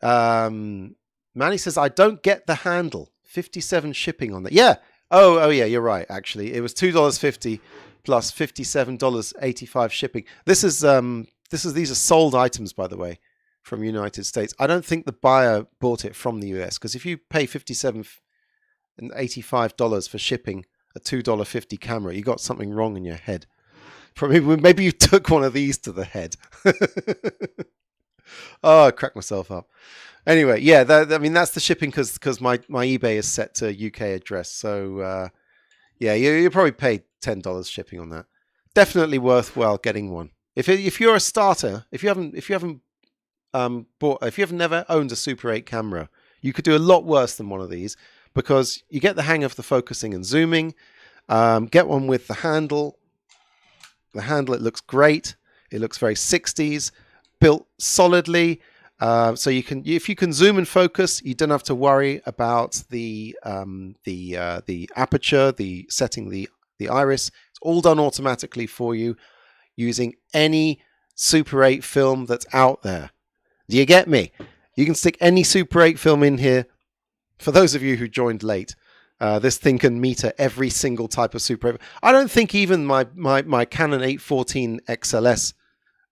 Manny says, I don't get the handle. 57 shipping on that. Yeah. Oh yeah, you're right, actually. It was $2.50 plus $57.85 shipping. These are sold items, by the way, from United States. I don't think the buyer bought it from the US, because if you pay $57.85 for shipping a $2.50 camera, you got something wrong in your head. Probably, maybe you took one of these to the head. Oh, I cracked myself up. Anyway, yeah, I mean, that's the shipping because my eBay is set to UK address. So, yeah, you probably paid $10 shipping on that. Definitely worthwhile getting one. If you're a starter, if you haven't never owned a Super 8 camera, you could do a lot worse than one of these, because you get the hang of the focusing and zooming. Get one with the handle. The handle, it looks great. It looks very 60s, built solidly. So if you can zoom and focus, you don't have to worry about the aperture, setting the iris. It's all done automatically for you using any Super 8 film that's out there. Do you get me? You can stick any Super 8 film in here. For those of you who joined late, this thing can meter every single type of Super 8. I don't think even my Canon 814 XLS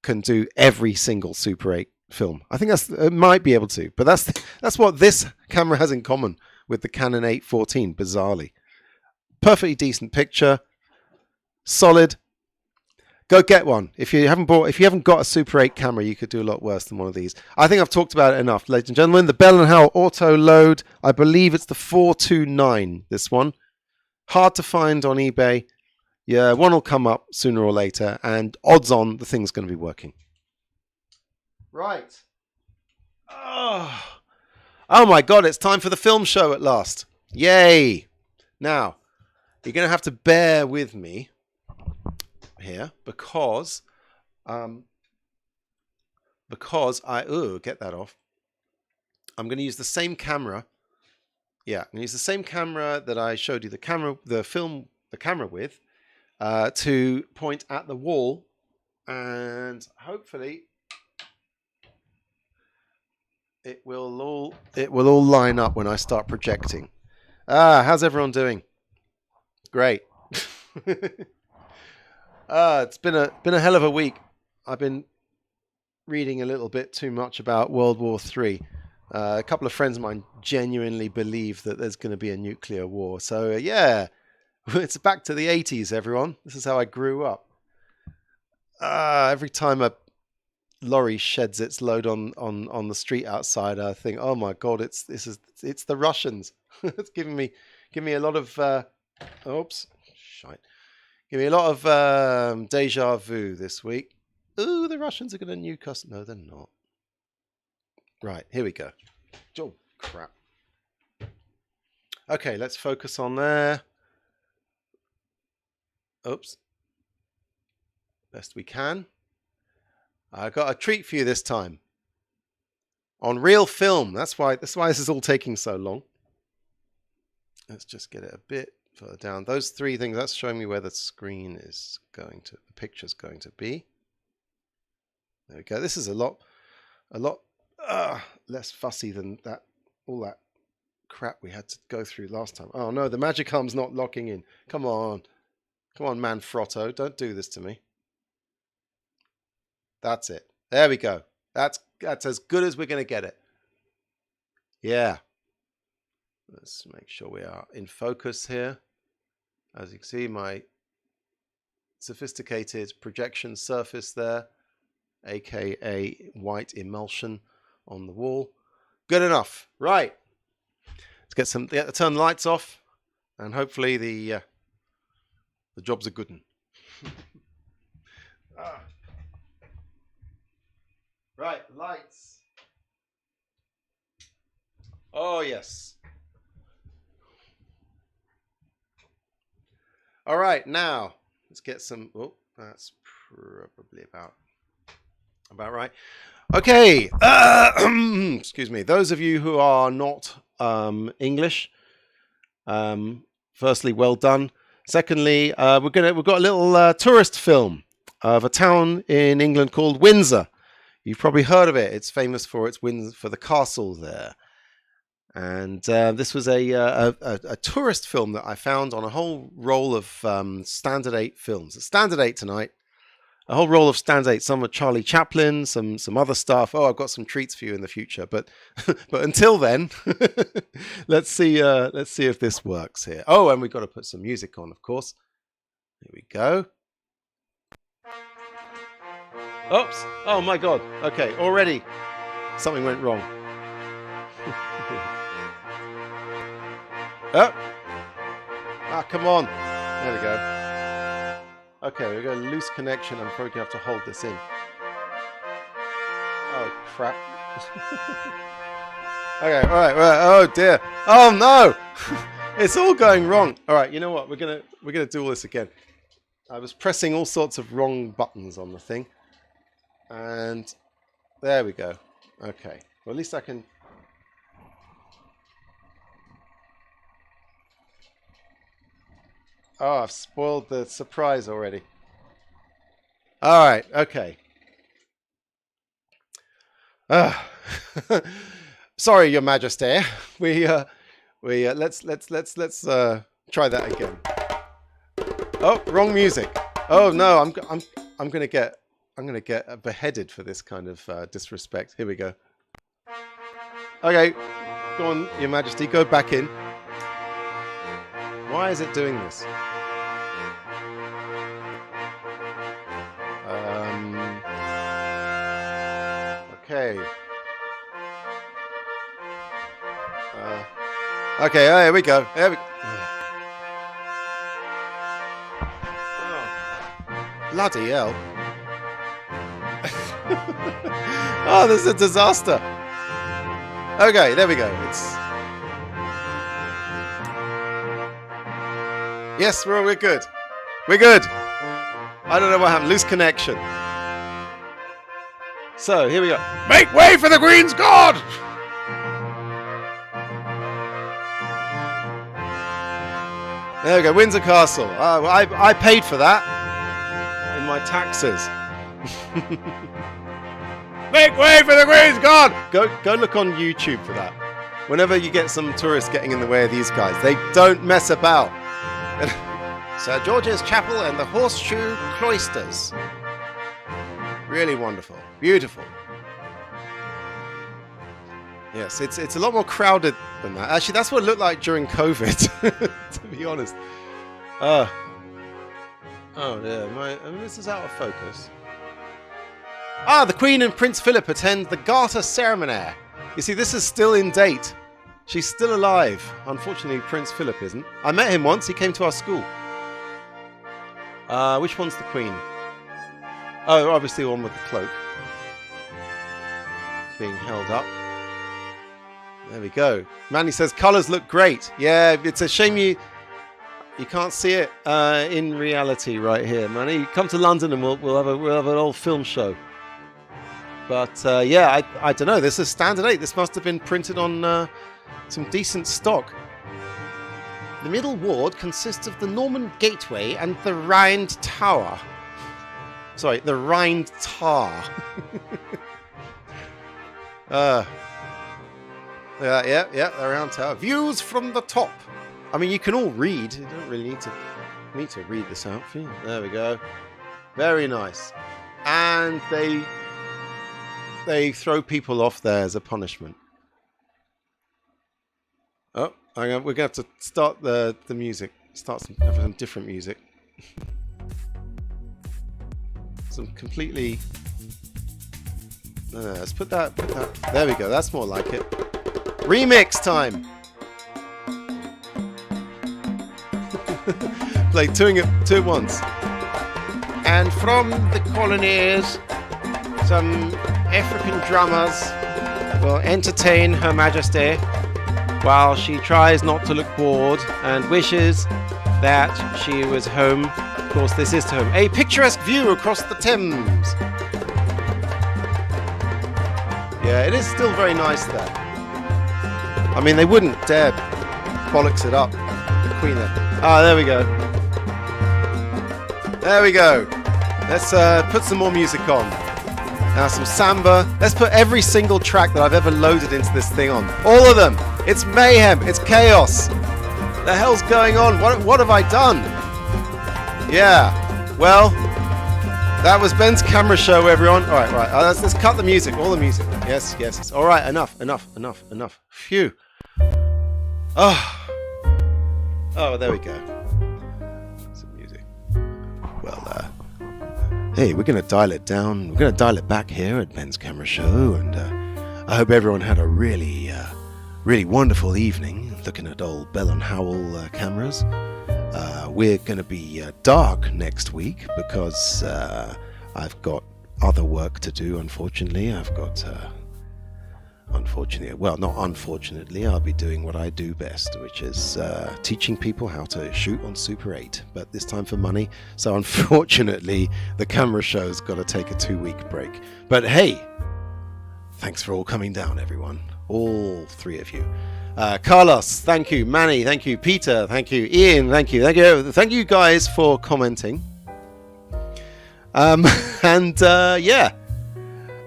can do every single Super 8 film. I think it might be able to, but that's what this camera has in common with the Canon 814, bizarrely. Perfectly decent picture, solid. Go get one. If you haven't got a Super 8 camera, you could do a lot worse than one of these. I think I've talked about it enough, ladies and gentlemen. The Bell and Howell Auto Load, I believe it's the 429, this one. Hard to find on eBay. Yeah, one will come up sooner or later, and odds on the thing's going to be working. Right. Oh my God, it's time for the film show at last. Yay. Now, you're going to have to bear with me here because get that off. I'm going to use the same camera. Yeah, I'm going to use the same camera that I showed you the camera with to point at the wall, and hopefully it will all line up when I start projecting. How's everyone doing? Great. It's been a hell of a week. I've been reading a little bit too much about World War III. A couple of friends of mine genuinely believe that there's going to be a nuclear war. So yeah, it's back to the 80s, everyone. This is how I grew up. Every time a lorry sheds its load on the street outside, I think, oh my God, it's the Russians. It's giving me a lot of give me a lot of deja vu this week. Ooh, the Russians are going to nuke us. No, they're not. Right, here we go. Oh crap. Okay, let's focus on there. Oops. Best we can. I got a treat for you this time. On real film. That's why this is all taking so long. Let's just get it a bit further down. Those three things, that's showing me where the screen is the picture's going to be. There we go. This is a lot less fussy than all that crap we had to go through last time. Oh no, the magic arm's not locking in. Come on, Manfrotto, don't do this to me. That's it. There we go. That's as good as we're going to get it. Yeah. Let's make sure we are in focus here. As you can see, my sophisticated projection surface there, aka white emulsion on the wall. Good enough. Right. Let's turn the lights off, and hopefully the job's a good one. Right, lights. Oh yes. All right, now let's get some. Oh, that's probably about right. Okay. Excuse me. Those of you who are not English, firstly, well done. Secondly, we've got a little tourist film of a town in England called Windsor. You've probably heard of it. It's famous for the castle there. And this was a tourist film that I found on a whole roll of Standard 8 films. It's Standard 8 tonight. A whole roll of Standard 8. Some with Charlie Chaplin, some other stuff. Oh, I've got some treats for you in the future. But until then, let's see if this works here. Oh, and we've got to put some music on, of course. Here we go. Oops. Oh my God. Okay, already something went wrong. Oh. Ah, come on. There we go. Okay, we've got a loose connection. I'm probably going to have to hold this in. Oh, crap. Okay, all right. Oh, dear. Oh, no. It's all going wrong. All right, you know what? We're gonna do all this again. I was pressing all sorts of wrong buttons on the thing. And there we go. Okay. Well, at least I can... Oh, I've spoiled the surprise already. All right, okay. Sorry, Your Majesty. Let's try that again. Oh, wrong music. Oh no, I'm gonna get beheaded for this kind of disrespect. Here we go. Okay, go on, Your Majesty. Go back in. Why is it doing this? Okay. Okay, oh, here we go. Here we go. Oh. Bloody hell. Oh, this is a disaster. Okay, there we go. Yes, we're good. We're good. I don't know what happened. Loose connection. So, here we go. Make way for the Queen's God! There we go. Windsor Castle. I paid for that in my taxes. Make way for the Queen's God! Go look on YouTube for that. Whenever you get some tourists getting in the way of these guys, they don't mess about. Sir George's Chapel and the Horseshoe Cloisters. Really wonderful. Beautiful. Yes, it's a lot more crowded than that. Actually, that's what it looked like during COVID, to be honest. Oh yeah, this is out of focus. Ah, the Queen and Prince Philip attend the Garter ceremony. You see, this is still in date. She's still alive. Unfortunately, Prince Philip isn't. I met him once. He came to our school. Which one's the Queen? Oh, obviously the one with the cloak. Being held up. There we go. Manny says, colours look great. Yeah, it's a shame you can't see it in reality right here, Manny. Come to London and we'll have an old film show. But yeah, I don't know. This is Standard 8. This must have been printed on some decent stock. The middle ward consists of the Norman Gateway and the Rhind Tower. Sorry, the Rhind Tar. Yeah, the round tower. Views from the top. I mean, you can all read. You don't really need to read this out for you. There we go. Very nice. And they throw people off there as a punishment. Oh, we're going to have to start the music. Have some different music. Some completely... No, let's put that... There we go. That's more like it. Remix time! Play two at once. And from the colonies, some African drummers will entertain Her Majesty while she tries not to look bored and wishes that she was home. Of course, this is home. A picturesque view across the Thames. Yeah, it is still very nice there. I mean, they wouldn't dare bollocks it up, the Queen there. Ah, there we go. There we go. Let's put some more music on. Now some samba. Let's put every single track that I've ever loaded into this thing on. All of them. It's mayhem. It's chaos. The hell's going on? What have I done? Yeah. Well, that was Ben's camera show, everyone. All right. Let's cut the music. All the music. Yes. All right. Enough. Phew. Oh, there we go. Some music. Well, hey, we're going to dial it down. We're going to dial it back here at Ben's Camera Show. And I hope everyone had a really wonderful evening looking at old Bell and Howell cameras. We're going to be dark next week because I've got other work to do, unfortunately. Well, not unfortunately, I'll be doing what I do best, which is teaching people how to shoot on Super 8, but this time for money. So unfortunately, the camera show's got to take a 2-week break. But hey, thanks for all coming down, everyone. All 3 of you. Carlos, thank you. Manny, thank you. Peter, thank you. Ian, thank you. Thank you guys for commenting. Yeah.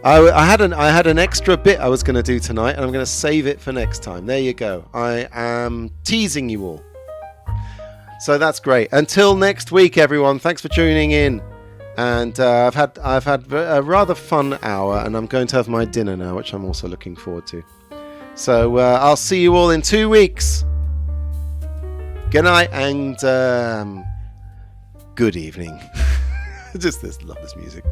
I had an extra bit I was going to do tonight, and I'm going to save it for next time. There you go. I am teasing you all. So that's great. Until next week, everyone. Thanks for tuning in. And I've had a rather fun hour, and I'm going to have my dinner now, which I'm also looking forward to. So I'll see you all in 2 weeks. Good night and good evening. Love this music.